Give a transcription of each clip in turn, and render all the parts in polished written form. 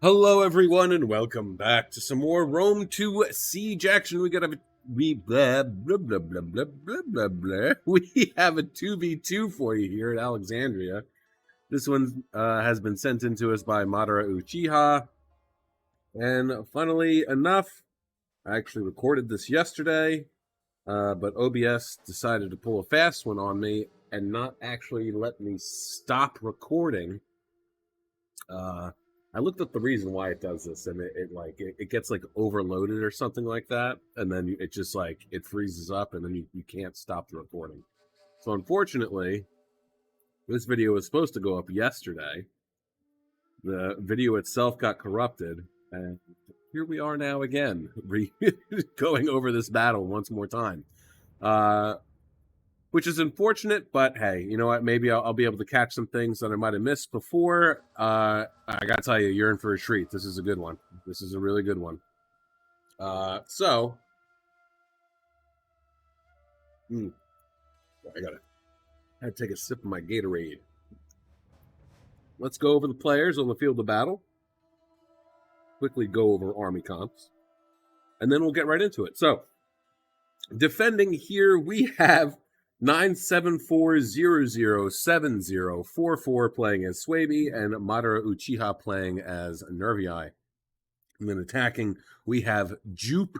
Hello, everyone, and welcome back to some more Rome 2 Siege action. We have a blah blah blah blah blah blah blah blah. We have a 2v2 for you here at Alexandria. This one has been sent in to us by Madara Uchiha. And funnily enough, I actually recorded this yesterday, but OBS decided to pull a fast one on me and not actually let me stop recording. I looked up the reason why it does this, and it gets like overloaded or something like that, and then it just like it freezes up, and then you can't stop the recording. So unfortunately, this video was supposed to go up yesterday. The video itself got corrupted, and here we are now again, going over this battle once more time. Which is unfortunate, but hey, you know what? Maybe I'll be able to catch some things that I might have missed before. I gotta tell you, you're in for a treat. This is a good one. This is a really good one. I gotta take a sip of my Gatorade. Let's go over the players on the field of battle. Quickly go over army comps, and then we'll get right into it. So, defending here, we have 974007044 playing as Swaby, and Madara Uchiha playing as Nervii. And then attacking, we have Joop,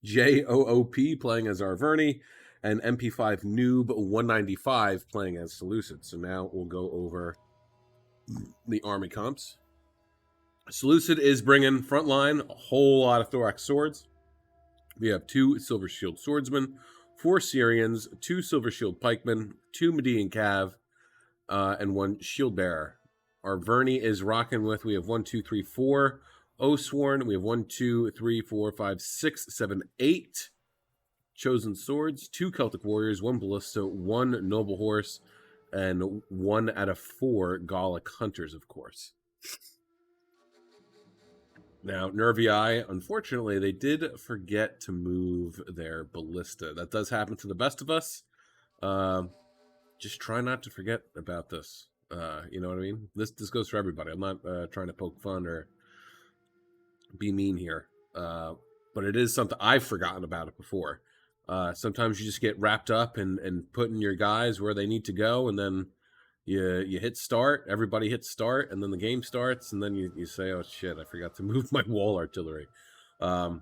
Joop playing as Arverni, and MP5 Noob 195 playing as Seleucid. So now we'll go over the army comps. Seleucid is bringing frontline a whole lot of thorax swords. We have 2 Silver Shield Swordsmen, 4 Syrians, 2 Silver Shield Pikemen, 2 Median Cav, and 1 Shield Bearer. Our Verni is rocking with, we have 1, 2, 3, 4 Oathsworn. We have 1, 2, 3, 4, 5, 6, 7, 8 Chosen Swords, 2 Celtic Warriors, 1 Ballista, 1 Noble Horse, and 1 out of 4 Gallic Hunters, of course. Now, Nervii, unfortunately, they did forget to move their ballista. That does happen to the best of us. Just try not to forget about this. You know what I mean? This goes for everybody. I'm not trying to poke fun or be mean here. But it is something I've forgotten about it before. Sometimes you just get wrapped up and putting your guys where they need to go, and then you hit start, everybody hits start, and then the game starts, and then you say, oh shit, I forgot to move my wall artillery. But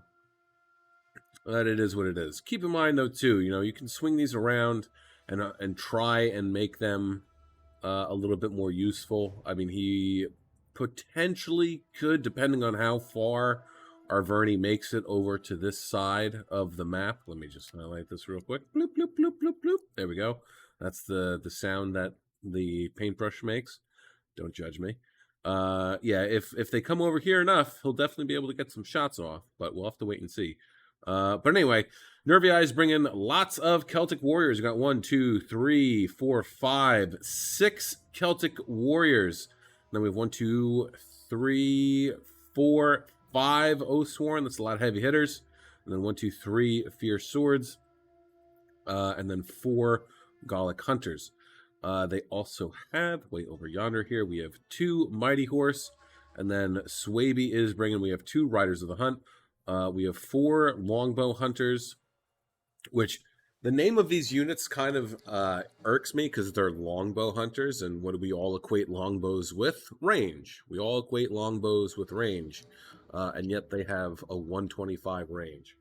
it is what it is. Keep in mind though too, you can swing these around and try and make them a little bit more useful. I mean, he potentially could, depending on how far Arverni makes it over to this side of the map. Let me just highlight this real quick. Bloop, bloop, bloop, bloop, bloop. There we go. That's the sound that the paintbrush makes. Don't judge me. Yeah, if they come over here enough, he'll definitely be able to get some shots off, but we'll have to wait and see. But anyway, Nervii is bringing lots of Celtic warriors. We got 1, 2, 3, 4, 5, 6 Celtic warriors. And then we have 1, 2, 3, 4, 5 Oathsworn. That's a lot of heavy hitters. And then 1, 2, 3 Fierce Swords. And then 4 Gallic Hunters. They also have, way over yonder here, we have 2 Mighty Horse, and then Swaby is bringing, we have 2 Riders of the Hunt. We have 4 Longbow Hunters, which the name of these units kind of irks me because they're Longbow Hunters, and what do we all equate longbows with? Range. We all equate longbows with range, and yet they have a 125 range.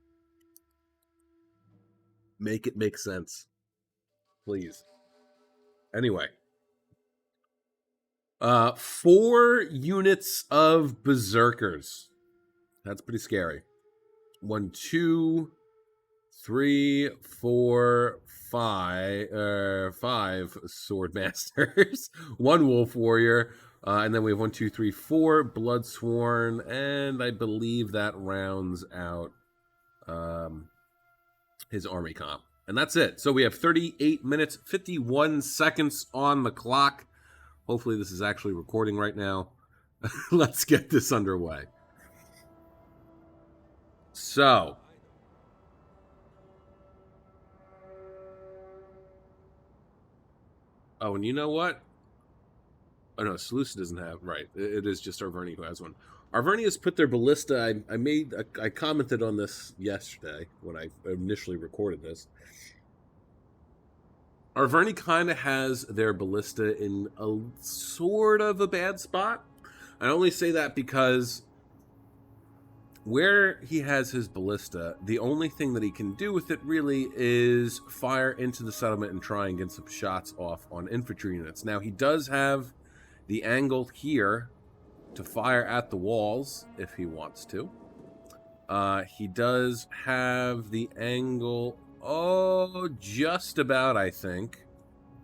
Make it make sense, please. Anyway, 4 units of Berserkers. That's pretty scary. 1, 2, 3, 4, 5 Swordmasters, 1 Wolf Warrior, and then we have 1, 2, 3, 4 Bloodsworn, and I believe that rounds out his army comp. And that's it. So we have 38 minutes, 51 seconds on the clock. Hopefully this is actually recording right now. Let's get this underway. So. Oh, and you know what? Oh, no, Seleucid doesn't have. Right. It is just Arverni who has one. Arvernia's put their ballista. I commented on this yesterday when I initially recorded this. Arverni kind of has their ballista in a sort of a bad spot. I only say that because where he has his ballista, the only thing that he can do with it really is fire into the settlement and try and get some shots off on infantry units. Now, he does have the angle here to fire at the walls if he wants to. He does have the angle, just about, I think,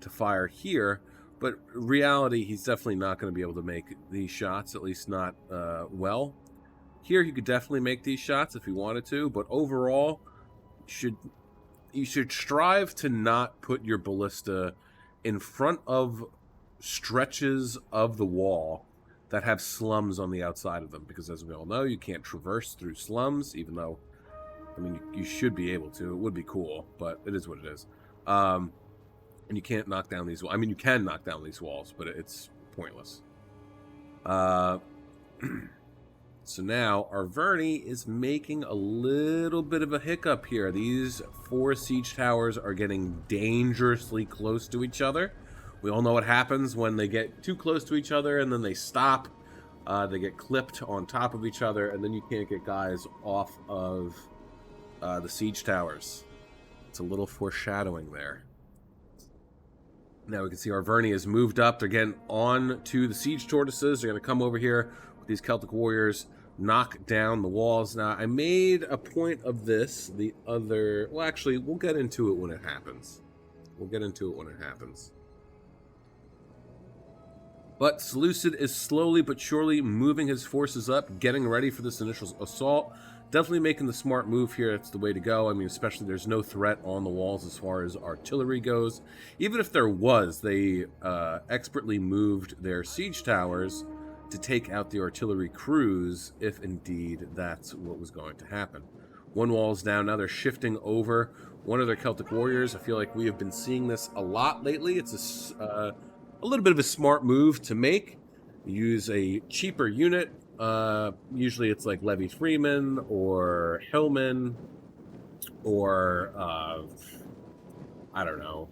to fire here. But reality, he's definitely not going to be able to make these shots, at least not well. Here, he could definitely make these shots if he wanted to, but overall, you should strive to not put your ballista in front of stretches of the wall that have slums on the outside of them, because as we all know, you can't traverse through slums, even though, I mean, you should be able to. It would be cool, but it is what it is. And you can't knock down these walls. I mean, you can knock down these walls, but it's pointless. So now, Arverni is making a little bit of a hiccup here. These 4 siege towers are getting dangerously close to each other. We all know what happens when they get too close to each other and then they stop. They get clipped on top of each other, and then you can't get guys off of the siege towers. It's a little foreshadowing there. Now we can see Arverni has moved up. They're getting on to the siege tortoises. They're going to come over here with these Celtic warriors, knock down the walls. Now, I made a point of this well, actually, we'll get into it when it happens. But Seleucid is slowly but surely moving his forces up, getting ready for this initial assault. Definitely making the smart move here. That's the way to go. I mean, especially there's no threat on the walls as far as artillery goes. Even if there was, they expertly moved their siege towers to take out the artillery crews, if indeed that's what was going to happen. One wall's down. Now they're shifting over one of their Celtic warriors. I feel like we have been seeing this a lot lately. It's a little bit of a smart move to make. Use a cheaper unit. Usually it's like Levy Freeman or Hillman or I don't know,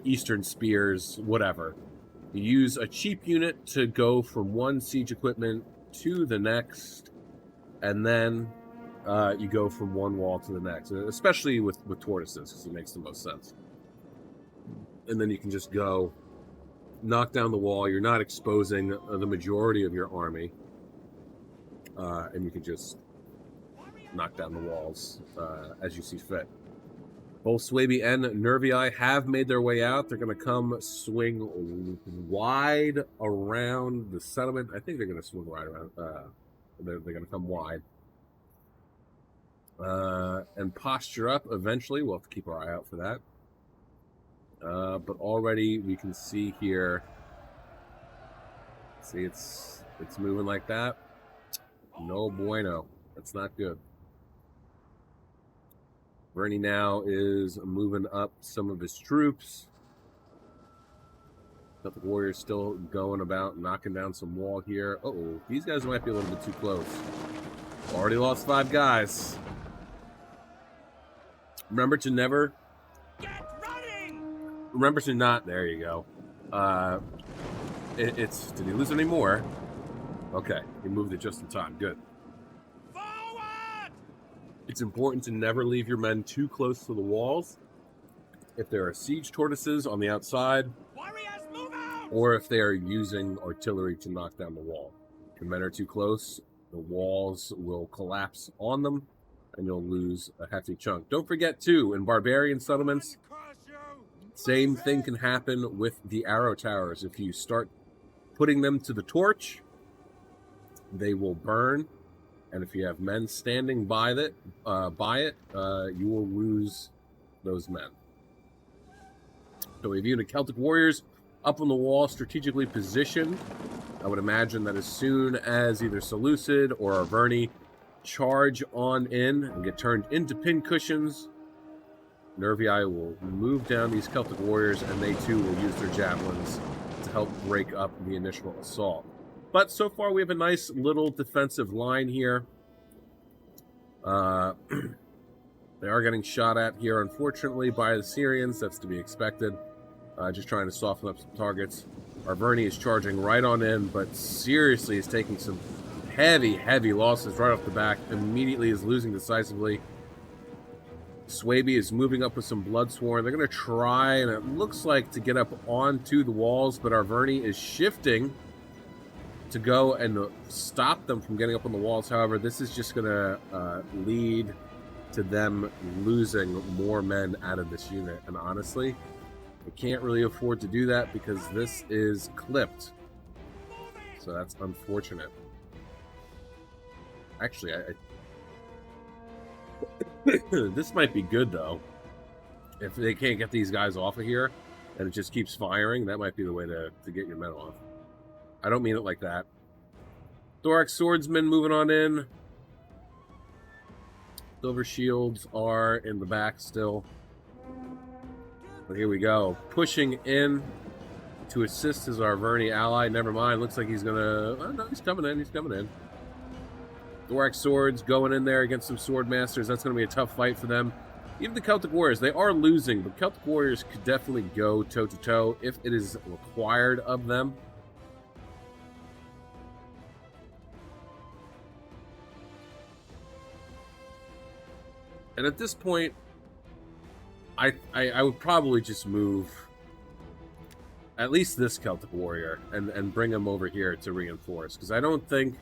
Eastern Spears, whatever. You use a cheap unit to go from one siege equipment to the next, and then you go from one wall to the next, especially with tortoises, because it makes the most sense. And then you can just go knock down the wall. You're not exposing the majority of your army, and you can just knock down the walls as you see fit. Both Swaby and Nervii have made their way out. They're going to come swing wide around the settlement. I think they're going to swing right around. They're going to come wide. And posture up eventually. We'll have to keep our eye out for that. But already we can see here. See, it's moving like that. No bueno. That's not good. Bernie now is moving up some of his troops. But the Warriors still going about knocking down some wall here. Uh-oh, these guys might be a little bit too close. Already lost 5 guys. Remember to never... Get running! Remember to not... There you go. Did he lose any more? Okay, he moved it just in time. Good. Forward! It's important to never leave your men too close to the walls. If there are siege tortoises on the outside, Warriors, move out! or if they are using artillery to knock down the wall. If your men are too close, the walls will collapse on them, and you'll lose a hefty chunk. Don't forget, too, in barbarian settlements, same thing can happen with the arrow towers. If you start putting them to the torch, they will burn, and if you have men standing by it, you will lose those men. So we've unit Celtic warriors up on the wall, strategically positioned. I would imagine that as soon as either Seleucid or Arverni charge on in and get turned into pincushions, Nervii will move down these Celtic warriors, and they too will use their javelins to help break up the initial assault. But so far, we have a nice little defensive line here. They are getting shot at here, unfortunately, by the Syrians. That's to be expected. Just trying to soften up some targets. Arverni is charging right on in, but seriously is taking some heavy losses right off the back. Immediately is losing decisively. Swaby is moving up with some Bloodsworn. They're going to try, and it looks like, to get up onto the walls, but Arverni is shifting to go and stop them from getting up on the walls. However, this is just going to lead to them losing more men out of this unit. And honestly, I can't really afford to do that because this is clipped. So that's unfortunate. Actually, this might be good, though. If they can't get these guys off of here and it just keeps firing, that might be the way to get your men off. I don't mean it like that. Thorax Swordsman moving on in. Silver Shields are in the back still. But here we go. Pushing in to assist his Arverni ally. Never mind. Looks like he's going to... Oh, no, he's coming in. He's coming in. Thorax Swords going in there against some Sword Masters. That's going to be a tough fight for them. Even the Celtic Warriors, they are losing, but Celtic Warriors could definitely go toe-to-toe if it is required of them. And at this point, I would probably just move at least this Celtic Warrior and bring him over here to reinforce. Because I don't think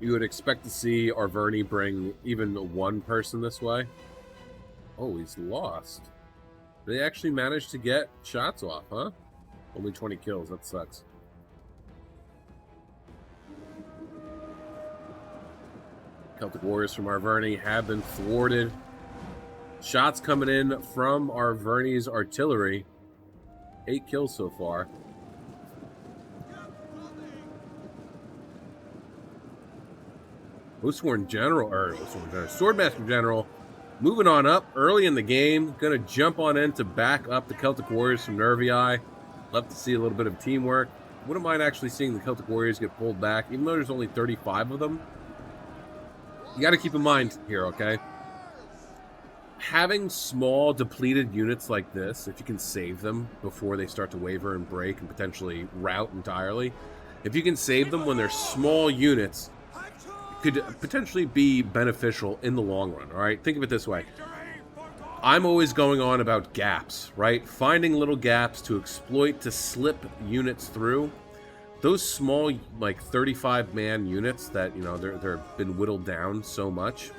you would expect to see Arverni bring even one person this way. Oh, he's lost. They actually managed to get shots off, huh? Only 20 kills. That sucks. Celtic Warriors from Arverni have been thwarted. Shots coming in from Arverni's artillery. 8 kills so far. Swordmaster General moving on up early in the game. Gonna jump on in to back up the Celtic Warriors from Nervii. Love to see a little bit of teamwork. Wouldn't mind actually seeing the Celtic Warriors get pulled back, even though there's only 35 of them. You got to keep in mind here, okay? Having small, depleted units like this, if you can save them before they start to waver and break and potentially rout entirely, if you can save them when they're small units, could potentially be beneficial in the long run, all right? Think of it this way. I'm always going on about gaps, right? Finding little gaps to exploit, to slip units through. Those small, like 35-man units that, you know, they're been whittled down so much,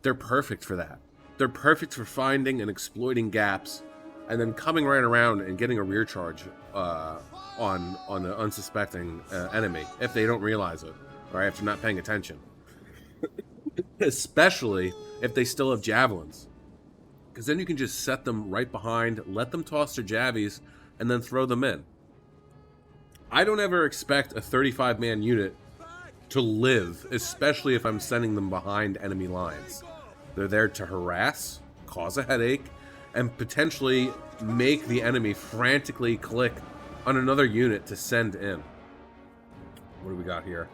they're perfect for that. They're perfect for finding and exploiting gaps and then coming right around and getting a rear charge on an unsuspecting enemy if they don't realize it, right, if they're not paying attention. Especially if they still have javelins. Because then you can just set them right behind, let them toss their javies, and then throw them in. I don't ever expect a 35-man unit to live, especially if I'm sending them behind enemy lines. They're there to harass, cause a headache, and potentially make the enemy frantically click on another unit to send in. What do we got here?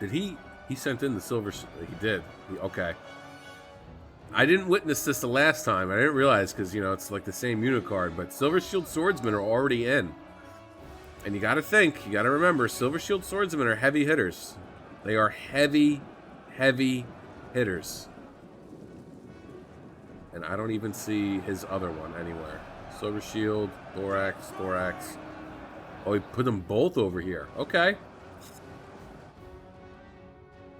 Did he sent in the silver... He did. Okay. I didn't witness this the last time. I didn't realize because, you know, it's like the same unit card, but Silver Shield Swordsmen are already in. And you got to think, you got to remember, Silver Shield Swordsmen are heavy hitters. They are heavy hitters. And I don't even see his other one anywhere. Silver Shield, Thorax. Oh, he put them both over here. Okay.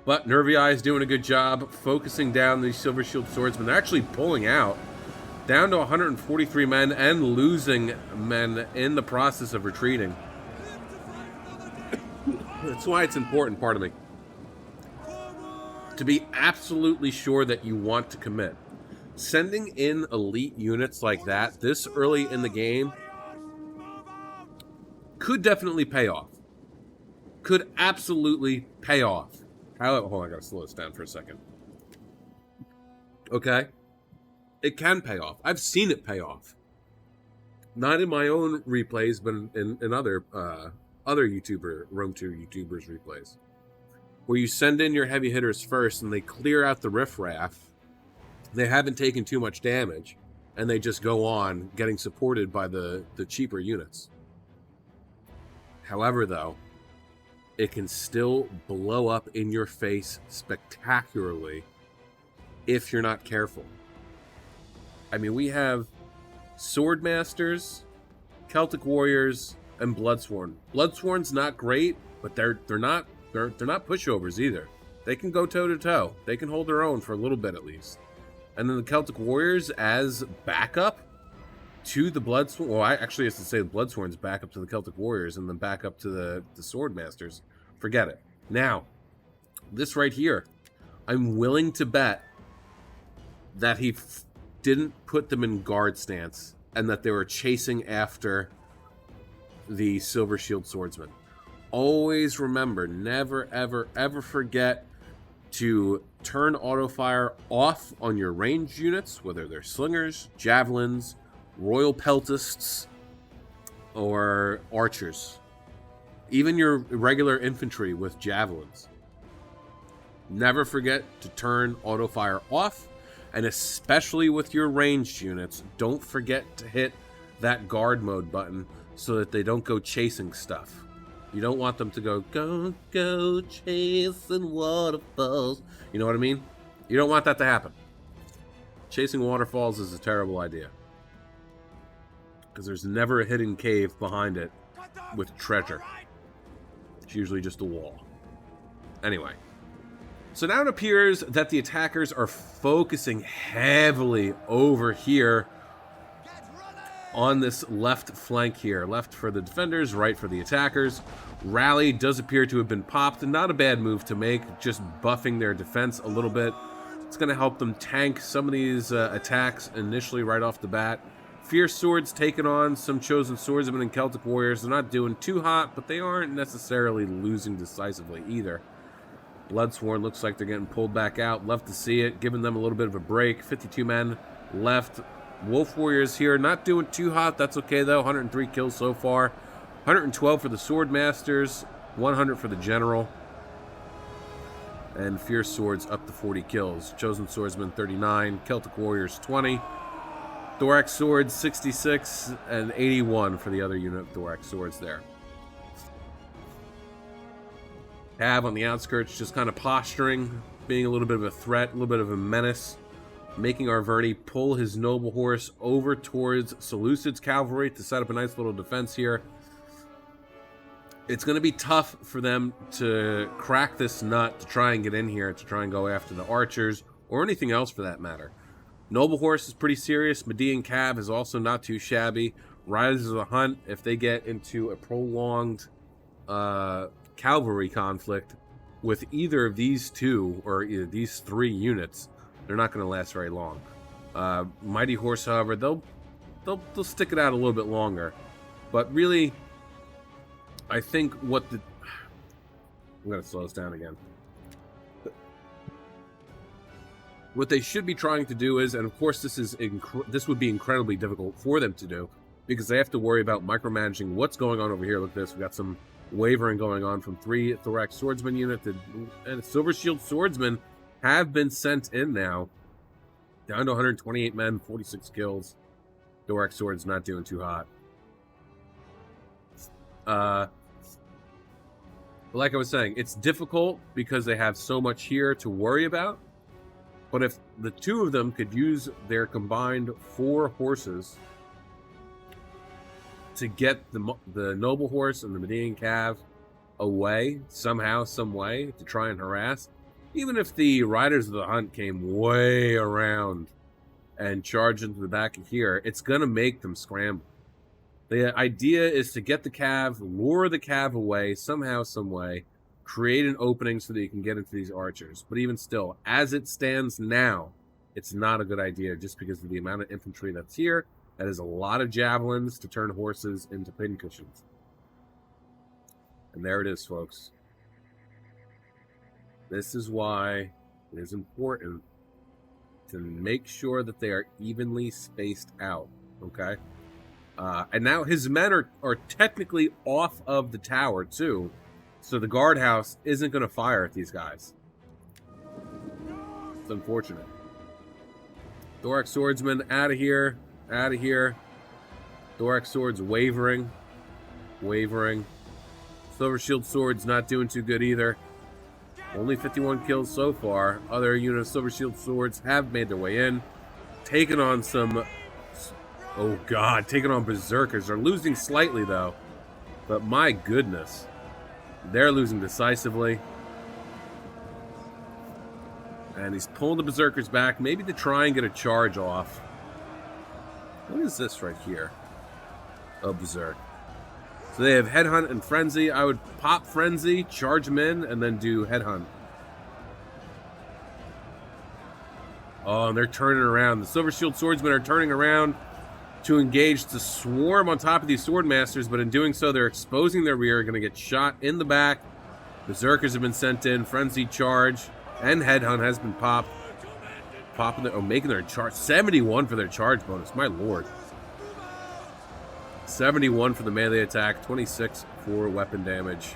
But Nervii is doing a good job focusing down these Silver Shield Swordsmen. They're actually pulling out down to 143 men and losing men in the process of retreating. That's why it's important, pardon me, to be absolutely sure that you want to commit. Sending in elite units like that this early in the game could definitely pay off. Could absolutely pay off. Hold on, I gotta slow this down for a second. Okay? It can pay off. I've seen it pay off. Not in my own replays, but in other Rome 2 YouTubers replays, where you send in your heavy hitters first and they clear out the riffraff. They haven't taken too much damage, and they just go on getting supported by the cheaper units. However, though, it can still blow up in your face spectacularly if you're not careful. I mean, we have Sword Masters, Celtic Warriors, and Bloodsworn. Bloodsworn's not great, but they're not pushovers either. They can go toe to toe. They can hold their own for a little bit at least. And then the Celtic Warriors as backup to the Bloodsworn. Well, I actually have to say the Bloodsworn's backup to the Celtic Warriors and then back up to the Sword Masters. Forget it. Now, this right here, I'm willing to bet that he didn't put them in guard stance and that they were chasing after the Silver Shield Swordsman. Always remember, never, ever, ever forget to turn auto fire off on your ranged units, whether they're slingers, javelins, royal peltists, or archers. Even your regular infantry with javelins. Never forget to turn auto fire off, and especially with your ranged units, don't forget to hit that guard mode button so that they don't go chasing stuff. You don't want them to go chasing waterfalls. You know what I mean? You don't want that to happen. Chasing waterfalls is a terrible idea. Because there's never a hidden cave behind it with treasure. It's usually just a wall. Anyway. So now it appears that the attackers are focusing heavily over here on this left flank here. Left for the defenders, right for the attackers. Rally does appear to have been popped. Not a bad move to make, just buffing their defense a little bit. It's going to help them tank some of these attacks initially right off the bat. Fierce Swords taking on some Chosen Swordsmen and Celtic Warriors. They're not doing too hot, but they aren't necessarily losing decisively either. Bloodsworn looks like they're getting pulled back out. Love to see it, giving them a little bit of a break. 52 men left. Wolf Warriors here, not doing too hot. That's okay, though. 103 kills so far. 112 for the Sword Masters. 100 for the General. And Fierce Swords up to 40 kills. Chosen Swordsman, 39. Celtic Warriors, 20. Thorax Swords, 66. And 81 for the other unit of Thorax Swords there. Cav on the outskirts, just kind of posturing, being a little bit of a threat, a little bit of a menace, making Arverni pull his noble horse over towards Seleucid's cavalry to set up a nice little defense here. It's going to be tough for them to crack this nut to try and get in here, to try and go after the archers, or anything else for that matter. Noble horse is pretty serious. Median Cav is also not too shabby. Riders of the Hunt, if they get into a prolonged cavalry conflict with either of these two or either these three units, they're not going to last very long. Mighty Horse, however, they'll stick it out a little bit longer. But really, I think I'm going to slow this down again. What they should be trying to do is, and of course this would be incredibly difficult for them to do, because they have to worry about micromanaging what's going on over here. Look at this. We got some wavering going on from 3 Thorax Swordsman unit and Silver Shield Swordsmen have been sent in now. Down to 128 men, 46 kills. Thorax Swords not doing too hot. Like I was saying, it's difficult because they have so much here to worry about. But if the two of them could use their combined 4 horses to get the noble horse and the Median Cav away somehow, some way, to try and harass, even if the Riders of the Hunt came way around and charged into the back of here, it's going to make them scramble. The idea is to get the Cav, lure the Cav away somehow, some way, create an opening so that you can get into these archers. But even still, as it stands now, it's not a good idea just because of the amount of infantry that's here. That is a lot of javelins to turn horses into pincushions. And there it is, folks. This is why it is important to make sure that they are evenly spaced out, okay? And now his men are technically off of the tower, too. So the guardhouse isn't going to fire at these guys. It's unfortunate. Thorax Swordsman, out of here. Out of here. Thorax Sword's wavering. Wavering. Silver Shield Sword's not doing too good either. Only 51 kills so far. Other unit of Silver Shield Swords have made their way in. Taking on some... Oh, God. Taking on Berserkers. They're losing slightly, though. But my goodness. They're losing decisively. And he's pulling the Berserkers back. Maybe to try and get a charge off. What is this right here? Oh, Berserk. So they have Headhunt and Frenzy. I would pop Frenzy, charge them in, and then do Headhunt. Oh, and they're turning around. The Silver Shield Swordsmen are turning around to engage to swarm on top of these Sword Masters, but in doing so, they're exposing their rear, going to get shot in the back. Berserkers have been sent in. Frenzy charge and Headhunt has been popped. Making their charge. 71 for their charge bonus. My lord. 71 for the melee attack, 26 for weapon damage.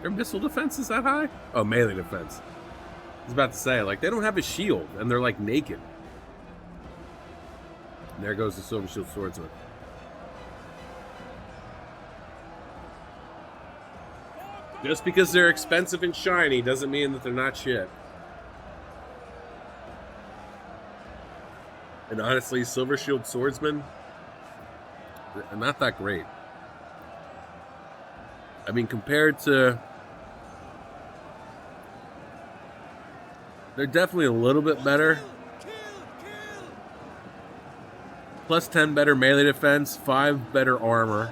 Their missile defense is that high? Oh, melee defense. I was about to say, like, they don't have a shield, and they're, like, naked. And there goes the Silver Shield Swordsman. Just because they're expensive and shiny doesn't mean that they're not shit. And honestly, Silver Shield Swordsmen, not that great. I mean, compared to... They're definitely a little bit better. Plus 10 better melee defense, 5 better armor.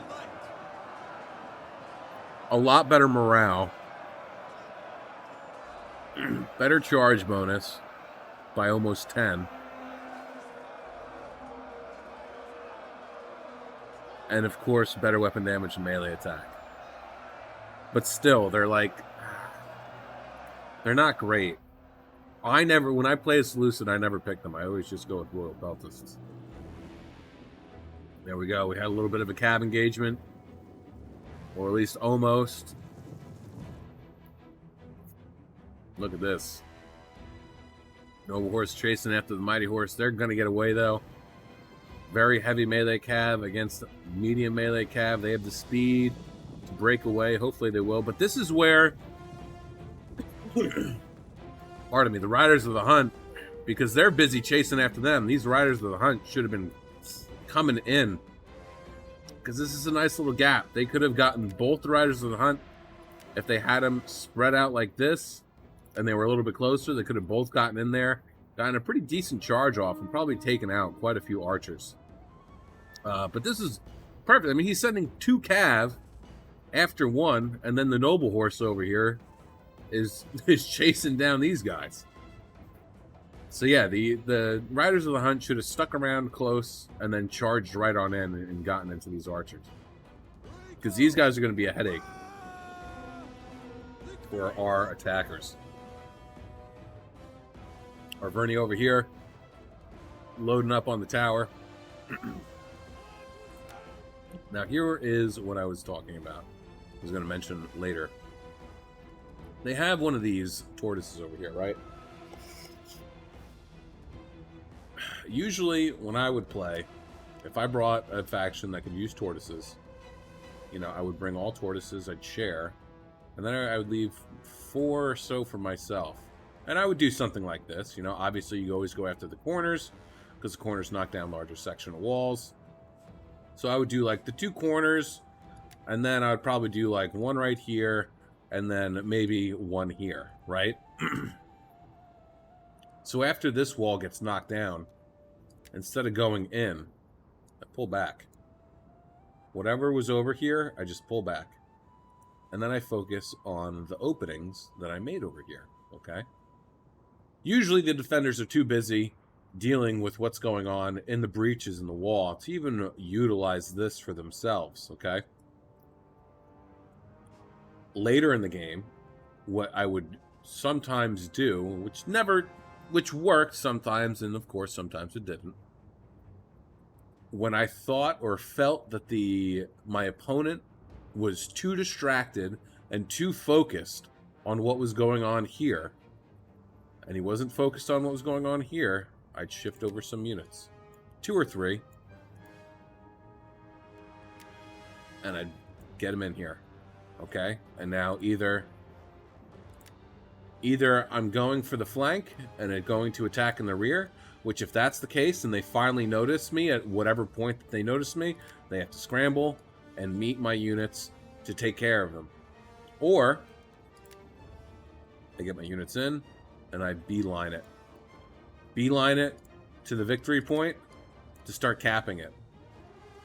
A lot better morale. Better charge bonus by almost 10. And of course, better weapon damage and melee attack. But still, they're like... They're not great. When I play as Seleucid, I never pick them. I always just go with Royal Peltists. There we go. We had a little bit of a cab engagement. Or at least almost. Look at this. Noble Horse chasing after the Mighty Horse. They're going to get away, though. Very heavy melee cav against medium melee cav. They have the speed to break away. Hopefully they will. But this is where... Pardon me. The Riders of the Hunt, because they're busy chasing after them, these Riders of the Hunt should have been coming in. Because this is a nice little gap. They could have gotten both the Riders of the Hunt if they had them spread out like this and they were a little bit closer. They could have both gotten in there, gotten a pretty decent charge off, and probably taken out quite a few archers. But this is perfect. I mean, he's sending 2 cav after 1, and then the Noble Horse over here is chasing down these guys. So yeah, the Riders of the Hunt should have stuck around close and then charged right on in and gotten into these archers. Because these guys are going to be a headache for our attackers. Arverni over here, loading up on the tower. Now here is what I was talking about. I was going to mention later. They have one of these tortoises over here, right? Usually, when I would play, if I brought a faction that could use tortoises, you know, I would bring all tortoises, I'd share, and then I would leave 4 or so for myself. And I would do something like this, you know, obviously you always go after the corners, because the corners knock down larger section of walls. So I would do like the 2 corners, and then I would probably do like 1 right here, and then maybe 1 here, right? So after this wall gets knocked down, instead of going in, I pull back. Whatever was over here, I just pull back. And then I focus on the openings that I made over here, okay? Usually the defenders are too busy dealing with what's going on in the breaches in the wall to even utilize this for themselves, okay? Later in the game, what I would sometimes do, which worked sometimes, and of course sometimes it didn't, when I thought or felt that my opponent was too distracted and too focused on what was going on here, and he wasn't focused on what was going on here, I'd shift over some units. 2 or 3. And I'd get him in here. Okay? And now either I'm going for the flank and I'm going to attack in the rear, which if that's the case and they finally notice me at whatever point that they notice me, they have to scramble and meet my units to take care of them. Or I get my units in and I beeline it. Beeline it to the victory point to start capping it.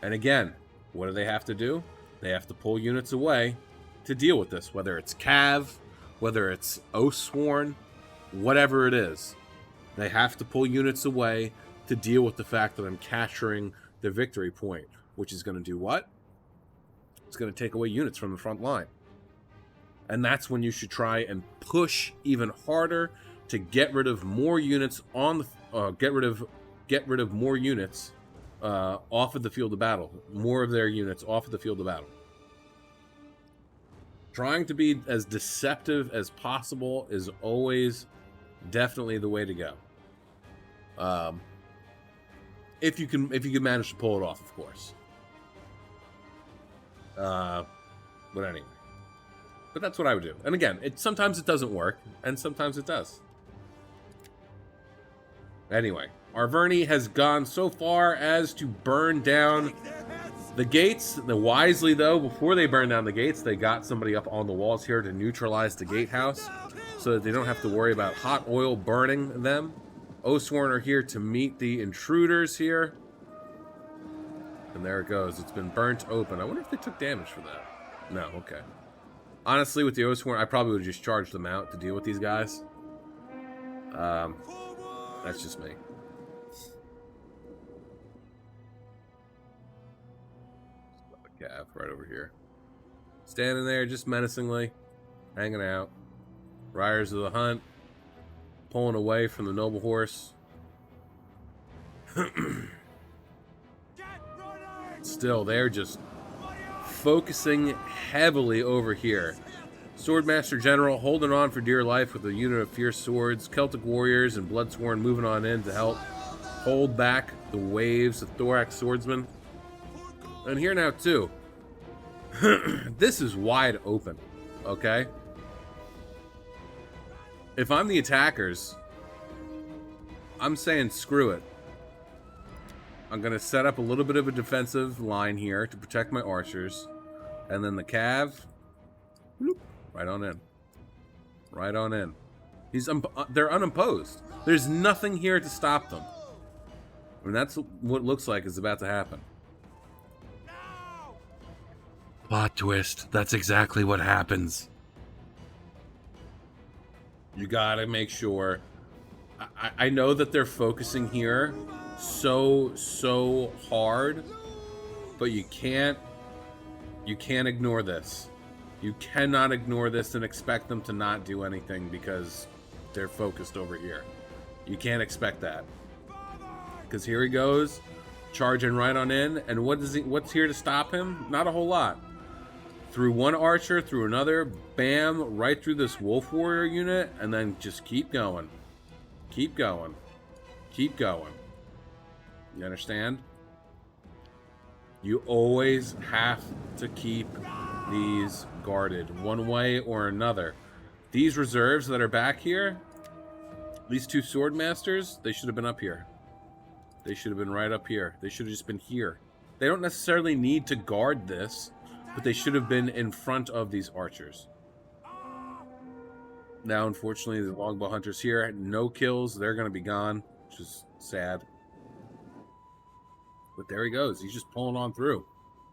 And again, what do they have to do? They have to pull units away to deal with this, whether it's Cav, whether it's Oathsworn, whatever it is. They have to pull units away to deal with the fact that I'm capturing the victory point, which is going to do what? It's going to take away units from the front line. And that's when you should try and push even harder to get rid of more units on the get rid of more units off of the field of battle. More of their units off of the field of battle. Trying to be as deceptive as possible is always definitely the way to go. If you can manage to pull it off, of course. But anyway. But that's what I would do. And again, sometimes it doesn't work, and sometimes it does. Anyway, Arverni has gone so far as to burn down the gates. Wisely, though, before they burn down the gates, they got somebody up on the walls here to neutralize the gatehouse so that they don't have to worry about hot oil burning them. Oathsworn are here to meet the intruders here. And there it goes. It's been burnt open. I wonder if they took damage for that. No, okay. Honestly, with the Oathsworn, I probably would have just charged them out to deal with these guys. That's just me. Cav right over here. Standing there just menacingly, hanging out. Riders of the Hunt, pulling away from the noble horse. Still, they're just focusing heavily over here. Swordmaster General holding on for dear life with a unit of fierce swords. Celtic warriors and Bloodsworn moving on in to help hold back the waves of Thorax swordsmen. And here now too. This is wide open, okay? If I'm the attackers, I'm saying screw it. I'm going to set up a little bit of a defensive line here to protect my archers. And then the Cav, whoop, right on in. Right on in. They're unopposed. There's nothing here to stop them. I mean, that's what it looks like is about to happen. Plot twist. That's exactly what happens. You gotta make sure. I know that they're focusing here so hard, but you can't ignore this. You cannot ignore this and expect them to not do anything because they're focused over here. You can't expect that. Because here he goes, charging right on in, and what's here to stop him? Not a whole lot. Through one archer, through another, bam, right through this wolf warrior unit, and then just keep going. Keep going. Keep going. You understand? You always have to keep these guarded one way or another. These reserves that are back here, these two swordmasters, they should have been up here. They should have been right up here. They should have just been here. They don't necessarily need to guard this, but they should have been in front of these archers. Now, unfortunately, the longbow hunters here, no kills. They're going to be gone, which is sad. But there he goes. He's just pulling on through.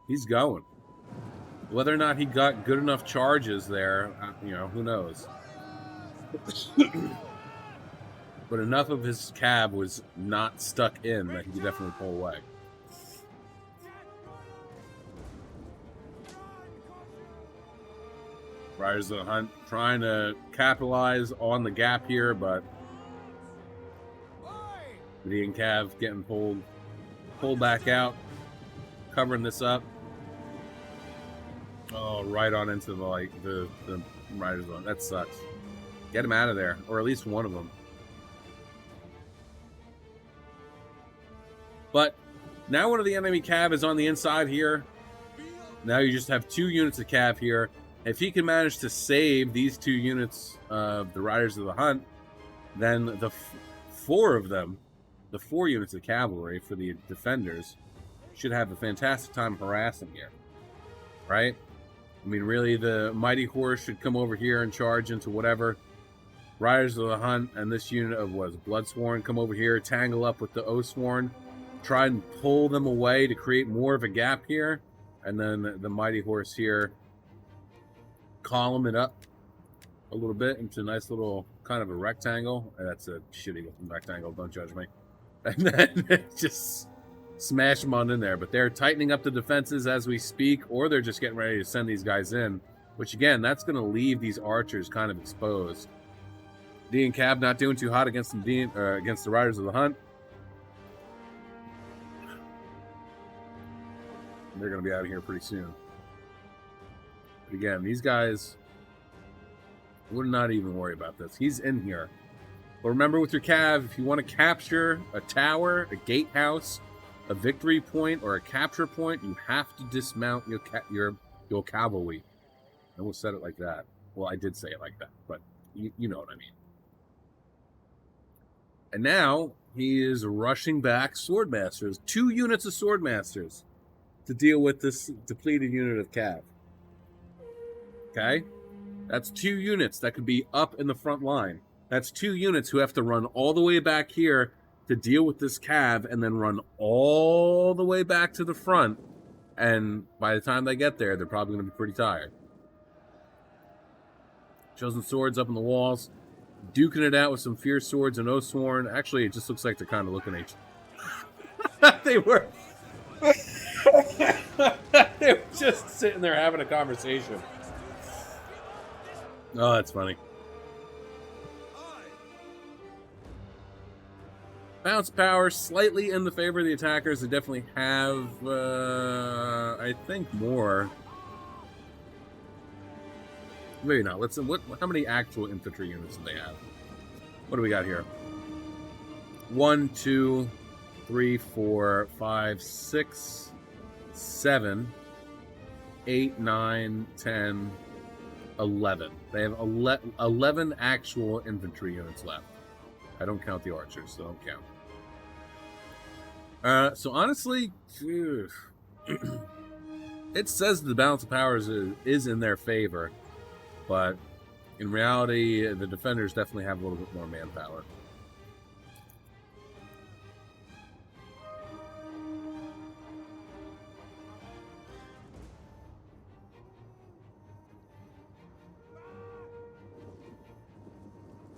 He's going. Whether or not he got good enough charges there, who knows. But enough of his cab was not stuck in that he could definitely pull away. Riders of the Hunt trying to capitalize on the gap here, but Lee and Cav getting pulled. pull back out, covering this up. Oh, right on into the rider zone. That sucks. Get him out of there, or at least one of them. But now one of the enemy cav is on the inside here. Now you just have 2 units of cav here. If he can manage to save these 2 units of the Riders of the Hunt, then the 4 of them, the 4 units of cavalry for the defenders, should have a fantastic time harassing here. Right? I mean, really, the Mighty Horse should come over here and charge into whatever. Riders of the Hunt and this unit of Bloodsworn come over here, tangle up with the Oathsworn, try and pull them away to create more of a gap here, and then the Mighty Horse here column it up a little bit into a nice little kind of a rectangle. That's a shitty looking rectangle, don't judge me. And then just smash them on in there. But they're tightening up the defenses as we speak, or they're just getting ready to send these guys in, which again, that's going to leave these archers kind of exposed. D and Cab not doing too hot against against the Riders of the Hunt. They're going to be out of here pretty soon. But again, these guys would not even worry about this. He's in here. But remember, with your cav, if you want to capture a tower, a gatehouse, a victory point, or a capture point, you have to dismount your cavalry. I almost said it like that. Well, I did say it like that, but you know what I mean. And now he is rushing back Swordmasters. 2 units of Swordmasters to deal with this depleted unit of cav. Okay? That's 2 units that could be up in the front line. That's 2 units who have to run all the way back here to deal with this cav and then run all the way back to the front. And by the time they get there, they're probably going to be pretty tired. Chosen Swords up on the walls. Duking it out with some Fierce Swords and Oathsworn. Actually, it just looks like they're kind of looking at each other. They were just sitting there having a conversation. Oh, that's funny. Bounce power slightly in the favor of the attackers. They definitely have, I think, more. Maybe not. Let's. How many actual infantry units do they have? What do we got here? 1, 2, 3, 4, 5, 6, 7, 8, 9, 10, 11. They have 11 actual infantry units left. I don't count the archers, so don't count. So honestly, it says the balance of powers is in their favor. But in reality, the defenders definitely have a little bit more manpower.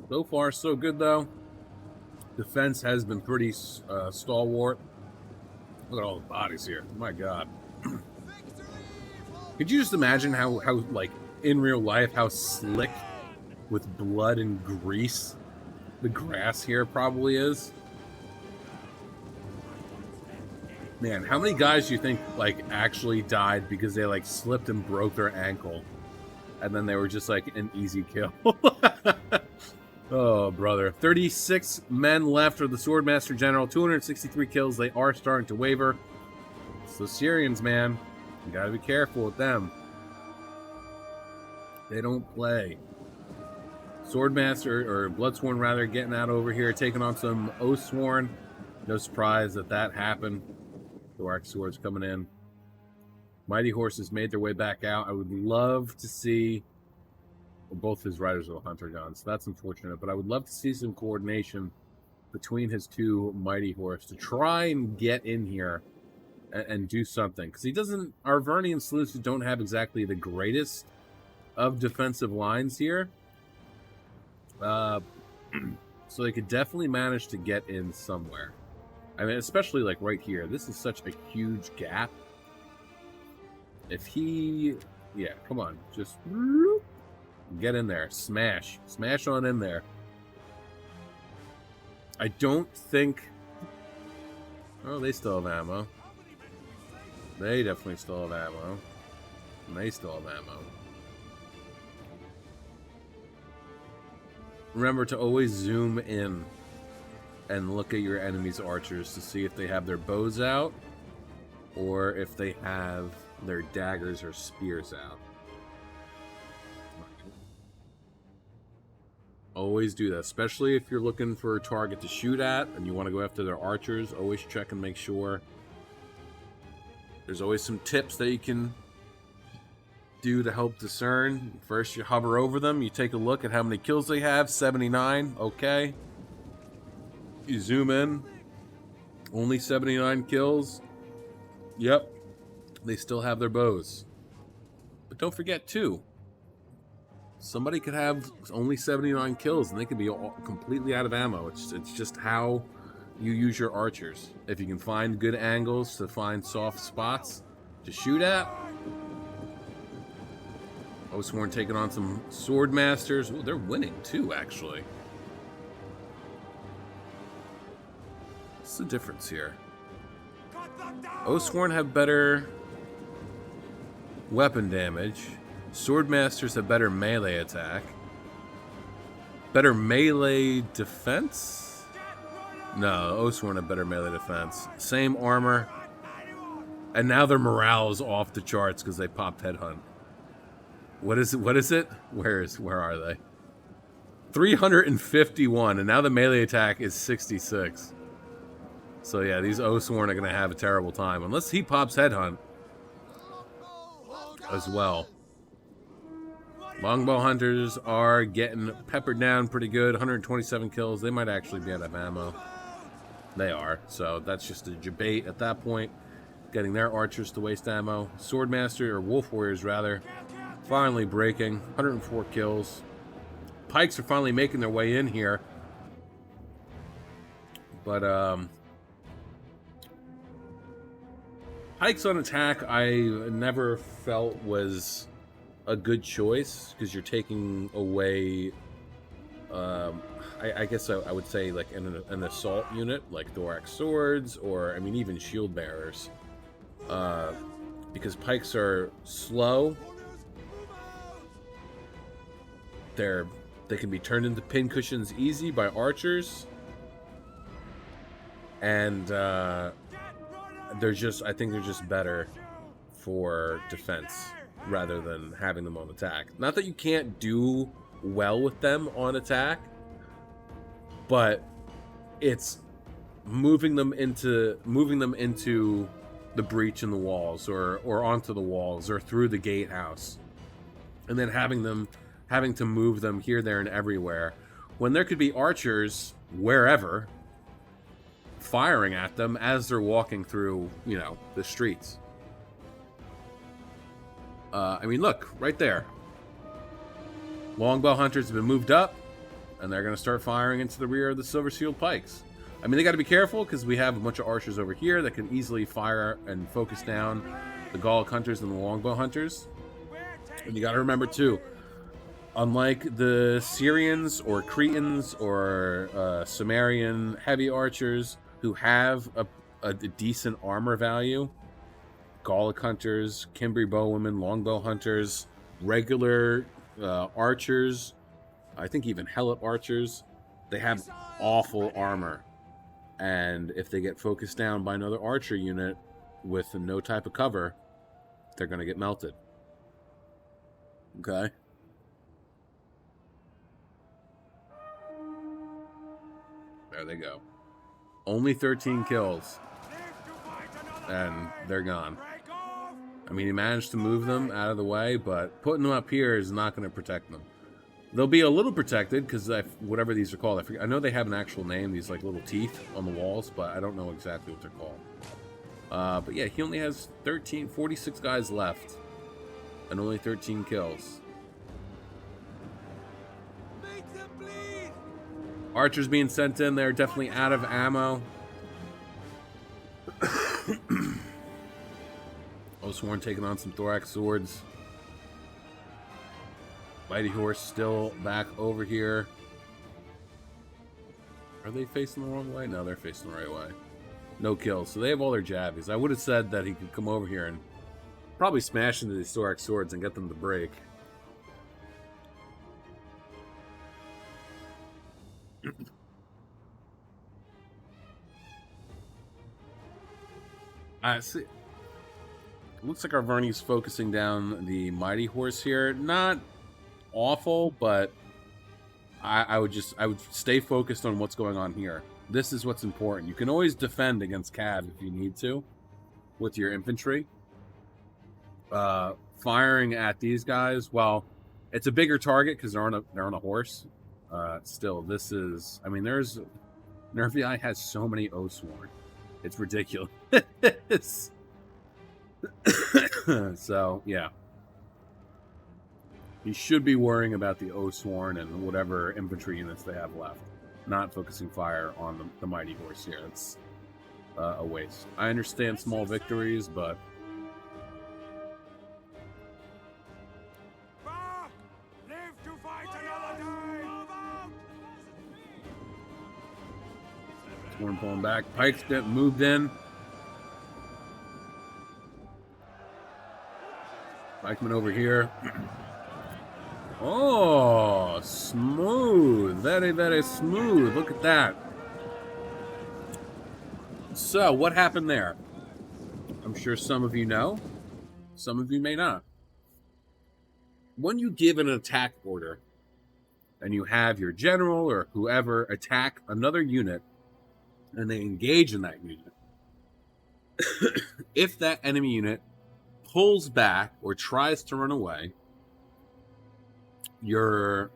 So far, so good, though. Defense has been pretty stalwart. Look at all the bodies here. My God. Could you just imagine how like, in real life, how slick with blood and grease the grass here probably is? Man, how many guys do you think like actually died because they like slipped and broke their ankle and then they were just like an easy kill? Oh, brother. 36 men left of the Swordmaster General, 263 kills. They are starting to waver. It's the Syrians, man. You gotta be careful with them. They don't play. Swordmaster, or Bloodsworn rather, getting out over here, taking on some Oathsworn. No surprise that happened. The Arc Swords coming in. Mighty Horses made their way back out. I would love to see, well, both his Riders of the Hunter guns. So that's unfortunate, but I would love to see some coordination between his 2 Mighty Horse to try and get in here and do something. Because he doesn't, our Verni and Seleucus don't have exactly the greatest of defensive lines here. So they could definitely manage to get in somewhere. I mean, especially like right here. This is such a huge gap. If he... Yeah, come on. Just get in there. Smash. Smash on in there. I don't think Oh, they still have ammo. They definitely still have ammo. And they still have ammo. Remember to always zoom in and look at your enemy's archers to see if they have their bows out or if they have their daggers or spears out. Always do that, especially if you're looking for a target to shoot at and you want to go after their archers. Always check and make sure. There's always some tips that you can do to help discern. First, you hover over them. You take a look at how many kills they have. 79. Okay. You zoom in. Only 79 kills. Yep. They still have their bows. But don't forget, too, somebody could have only 79 kills and they could be completely out of ammo. It's just how you use your archers. If you can find good angles to find soft spots to shoot at. Oathsworn taking on some Sword Masters. Ooh, they're winning too, actually. What's the difference here? Oathsworn have better weapon damage. Sword Masters have better melee attack. Better melee defense? No, Oathsworn have better melee defense. Same armor. And now their morale is off the charts because they popped Headhunt. What is it? Where are they? 351, and now the melee attack is 66. So yeah, these Oathsworn are going to have a terrible time. Unless he pops Headhunt as well. Longbow Hunters are getting peppered down pretty good. 127 kills. They might actually be out of ammo. They are. So that's just a debate at that point. Getting their archers to waste ammo. Swordmaster, or Wolf Warriors rather, finally breaking. 104 kills. Pikes are finally making their way in here. But, Pikes on attack, I never felt was a good choice because you're taking away, I guess I would say like an assault unit like thorax swords or I mean even shield bearers, because pikes are slow. They can be turned into pincushions easy by archers, and I think they're just better for defense rather than having them on attack. Not that you can't do well with them on attack, but it's moving them into the breach in the walls or onto the walls or through the gatehouse, and then having to move them here, there, and everywhere when there could be archers wherever firing at them as they're walking through, the streets. I mean, look, right there. Longbow Hunters have been moved up, and they're going to start firing into the rear of the Silver Shield Pikes. I mean, they got to be careful, because we have a bunch of archers over here that can easily fire and focus down the Gallic Hunters and the Longbow Hunters. And you got to remember, too, unlike the Syrians or Cretans or Sumerian heavy archers who have a decent armor value, Gallic Hunters, Cimbri Bowwomen, Longbow Hunters, regular archers, I think even Helot archers, they have awful armor. And if they get focused down by another archer unit with no type of cover, they're going to get melted. Okay? There they go. Only 13 kills. And they're gone. I mean, he managed to move them out of the way, but putting them up here is not going to protect them. They'll be a little protected, because whatever these are called, I know they have an actual name, these like little teeth on the walls, but I don't know exactly what they're called. But yeah, he only has 46 guys left, and only 13 kills. Archers being sent in, they're definitely out of ammo. Oathsworn taking on some thorax swords. Mighty Horse still back over here. Are they facing the wrong way? No, they're facing the right way. No kills. So they have all their jabbies. I would have said that he could come over here and probably smash into the historic swords and get them to break. I see. Looks like our Varney's focusing down the Mighty Horse here. Not awful, but I would stay focused on what's going on here. This is what's important. You can always defend against Cav if you need to with your infantry. Firing at these guys, well, it's a bigger target because they're on a horse. Still, this is. I mean, Nervii has so many Oathsworn. It's ridiculous. So, yeah. He should be worrying about the Oathsworn and whatever infantry units they have left. Not focusing fire on the Mighty Horse here. It's a waste. I understand small victories, but... Live to fight another day! Sworn pulling back. Pikes get moved in. Pikeman over here. Oh, smooth. Very, very smooth. Look at that. So, what happened there? I'm sure some of you know. Some of you may not. When you give an attack order, and you have your general or whoever attack another unit, and they engage in that unit, if that enemy unit pulls back or tries to run away, your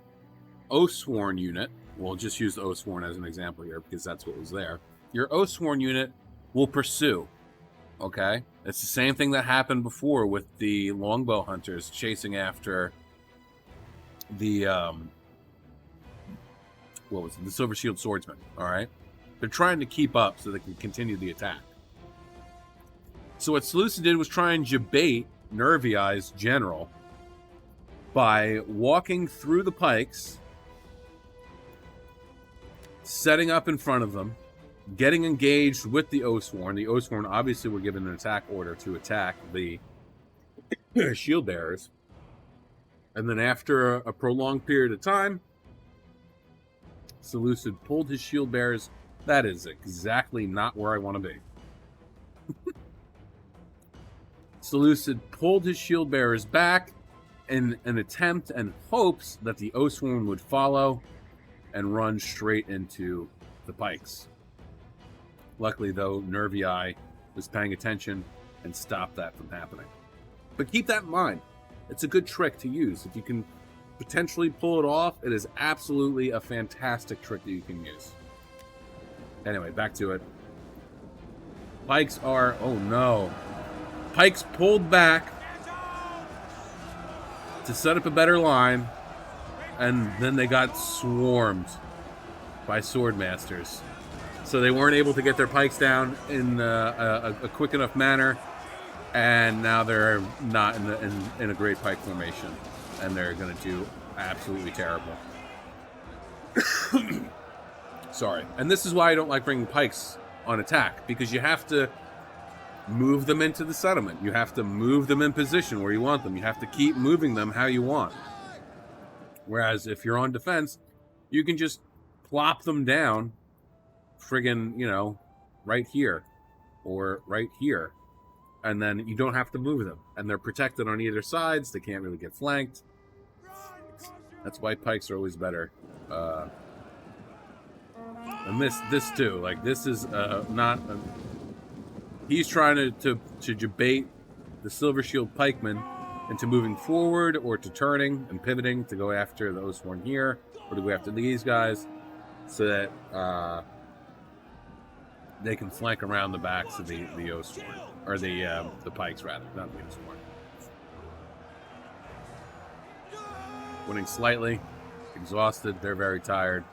Oathsworn unit, we'll just use the Oathsworn as an example here because that's what was there. Your Oathsworn unit will pursue. Okay? It's the same thing that happened before with the longbow hunters chasing after the what was it? The Silver Shield Swordsman. Alright? They're trying to keep up so they can continue the attack. So what Seleucid did was try and debate Nervii's general by walking through the pikes, setting up in front of them, getting engaged with the Oathsworn. The Oathsworn obviously were given an attack order to attack the shield bearers. And then after a prolonged period of time, Seleucid pulled his shield bearers. That is exactly not where I want to be. Seleucid pulled his shield bearers back in an attempt and hopes that the Oathsworn would follow and run straight into the pikes. Luckily, though, Nervii was paying attention and stopped that from happening. But keep that in mind. It's a good trick to use. If you can potentially pull it off, it is absolutely a fantastic trick that you can use. Anyway, back to it. Pikes are... Oh, no. Pikes pulled back to set up a better line, and then they got swarmed by Sword Masters. So they weren't able to get their pikes down in a quick enough manner, and now they're not in a great pike formation, and they're going to do absolutely terrible. Sorry. And this is why I don't like bringing pikes on attack, because you have to move them into the settlement. You have to move them in position where you want them. You have to keep moving them how you want. Whereas if you're on defense, you can just plop them down friggin', right here or right here. And then you don't have to move them. And they're protected on either sides. They can't really get flanked. That's why pikes are always better. And this too. Like, this is not... He's trying to debate the Silver Shield Pikemen into moving forward or to turning and pivoting to go after the Oathsworn here or to go after these guys so that they can flank around the backs of the Oathsworn. Or the Pikes, rather. Not the Oathsworn. Winning slightly. Exhausted. They're very tired.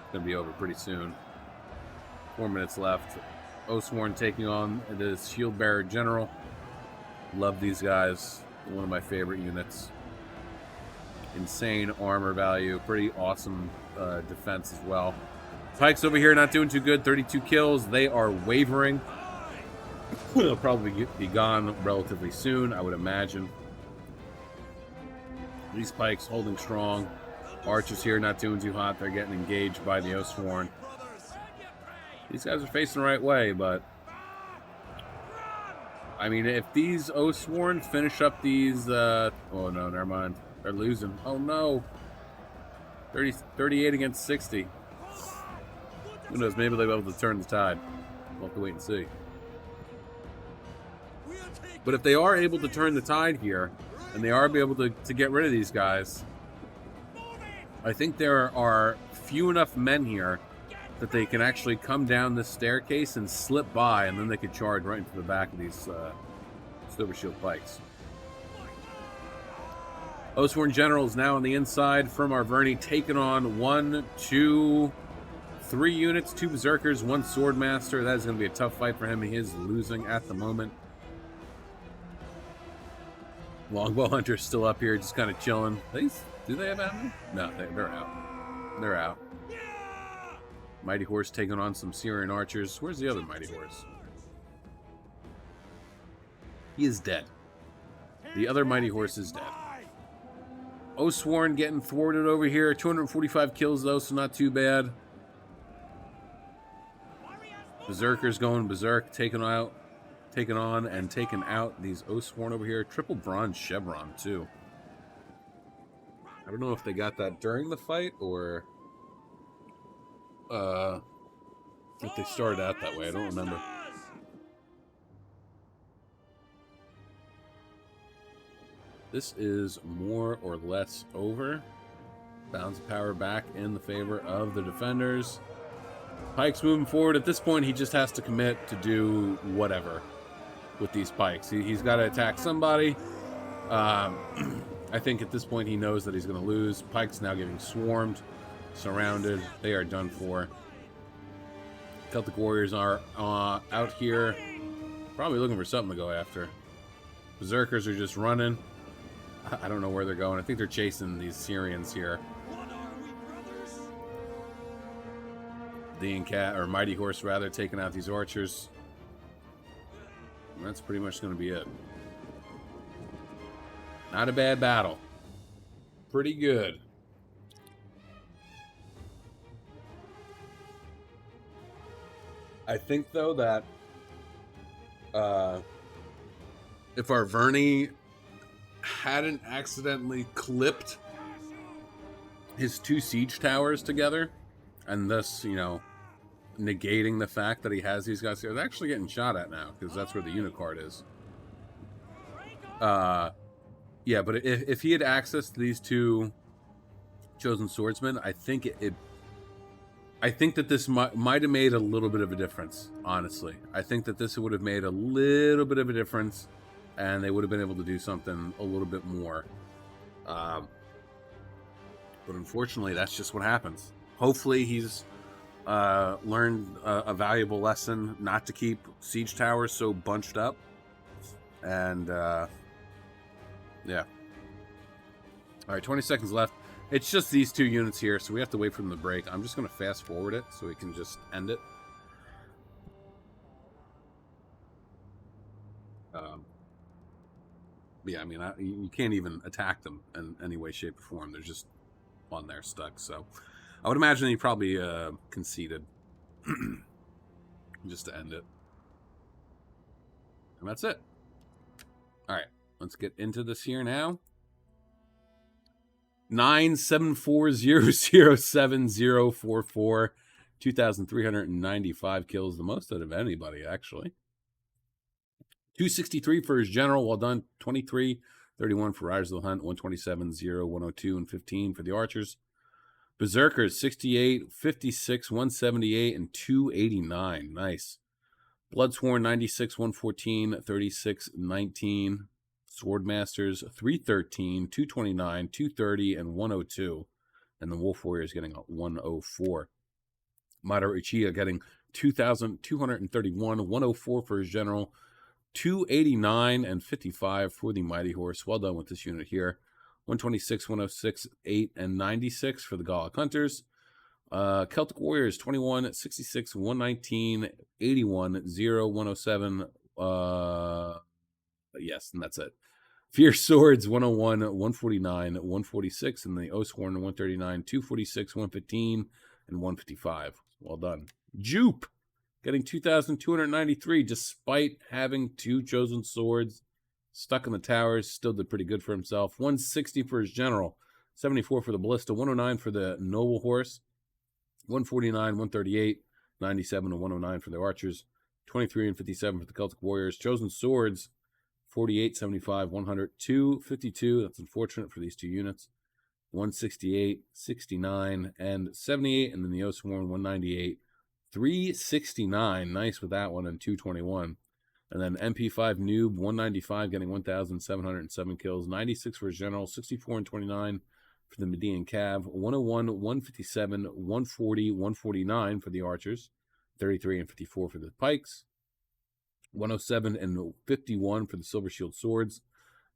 It's going to be over pretty soon. 4 minutes left. Oathsworn taking on the Shield Bearer General. Love these guys. One of my favorite units. Insane armor value. Pretty awesome defense as well. Pikes over here not doing too good. 32 kills. They are wavering. They'll probably be gone relatively soon, I would imagine. These Pikes holding strong. Archers here not doing too hot. They're getting engaged by the Oathsworn. These guys are facing the right way, but I mean, if these Oathsworn finish up these, oh no, never mind. They're losing. Oh no. 38 against 60. Who knows? Maybe they'll be able to turn the tide. We'll have to wait and see. But if they are able to turn the tide here, and they are able to get rid of these guys, I think there are few enough men here that they can actually come down this staircase and slip by, and then they could charge right into the back of these Silver Shield Pikes. Oathsworn General is now on the inside from Arverni, taking on 1, 2, 3 units, 2 Berserkers, 1 Swordmaster. That is going to be a tough fight for him. He is losing at the moment. Longbow Hunter's still up here, just kind of chilling. Do they have ammo? No, they're out. They're out. Mighty Horse taking on some Syrian archers. Where's the other Mighty Horse? He is dead. The other Mighty Horse is dead. Oathsworn getting thwarted over here. 245 kills, though, so not too bad. Berserkers going berserk, taking on and taking out these Oathsworn over here. Triple bronze chevron, too. I don't know if they got that during the fight or if they started out that way. I don't remember. This is more or less over. Balance of power back in the favor of the defenders. Pike's moving forward. At this point, he just has to commit to do whatever with these Pikes. He's got to attack somebody. I think at this point he knows that he's going to lose. Pike's now getting swarmed, surrounded. They are done for. Celtic Warriors are out here, probably looking for something to go after. Berserkers are just running. I don't know where they're going. I think they're chasing these Syrians here. The Mighty Horse, rather, taking out these archers. And that's pretty much going to be it. Not a bad battle. Pretty good. I think, though, that if Arverni hadn't accidentally clipped his 2 siege towers together, and thus, you know, negating the fact that he has these guys here. They're actually getting shot at now, because that's where the Unicard is. Yeah, but if he had access to these 2 chosen swordsmen, I think I think that this might have made a little bit of a difference, honestly. I think that this would have made a little bit of a difference, and they would have been able to do something a little bit more. But unfortunately, that's just what happens. Hopefully, he's learned a valuable lesson not to keep siege towers so bunched up. And, yeah. All right, 20 seconds left. It's just these 2 units here, so we have to wait for them to break. I'm just going to fast forward it so we can just end it. Yeah, I mean, you can't even attack them in any way, shape, or form. They're just on there stuck. So I would imagine he probably conceded just to end it. And that's it. All right, let's get into this here now. 974007044. 2,395 kills, the most out of anybody, actually. 263 for his general, well done. 23, 31 for Riders of the Hunt, 127, 0, 102, and 15 for the archers. Berserkers, 68, 56, 178, and 289. Nice. Bloodsworn, 96, 114, 36, 19. Swordmasters, 313, 229, 230, and 102. And the Wolf Warriors getting a 104. Madara Uchiha getting 2,231, 104 for his general, 289 and 55 for the Mighty Horse. Well done with this unit here. 126, 106, 8, and 96 for the Gallic Hunters. Celtic Warriors 21, 66, 119, 81, 0, 107. Yes, and that's it. Fierce Swords 101, 149, 146, and the Oathsworn 139, 246, 115, and 155. Well done. Jupe getting 2,293 despite having two chosen swords stuck in the towers. Still did pretty good for himself. 160 for his general, 74 for the ballista, 109 for the noble horse, 149, 138, 97, and 109 for the archers, 23 and 57 for the Celtic Warriors. Chosen swords 48, 75, 100, 252. That's unfortunate for these two units. 168, 69, and 78. And then the Oathsworn 198, 369. Nice with that one, and 221. And then MP5 Noob 195, getting 1,707 kills. 96 for his general, 64 and 29 for the Median Cav. 101, 157, 140, 149 for the archers. 33 and 54 for the pikes. 107 and 51 for the Silver Shield Swords.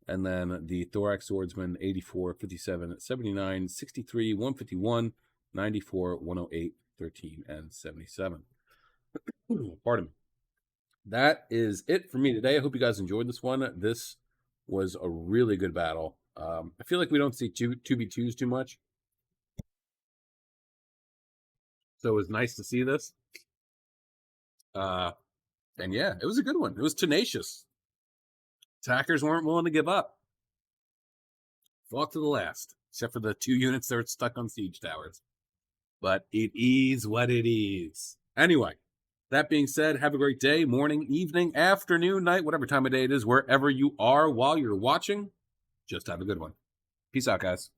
And then the Thorax Swordsman, 84, 57, 79, 63, 151, 94, 108, 13, and 77. Pardon me. That is it for me today. I hope you guys enjoyed this one. This was a really good battle. I feel like we don't see 2v2s too much. So it was nice to see this. And yeah, it was a good one. It was tenacious. Attackers weren't willing to give up. Fought to the last, except for the two units that were stuck on siege towers. But it is what it is. Anyway, that being said, have a great day, morning, evening, afternoon, night, whatever time of day it is, wherever you are while you're watching. Just have a good one. Peace out, guys.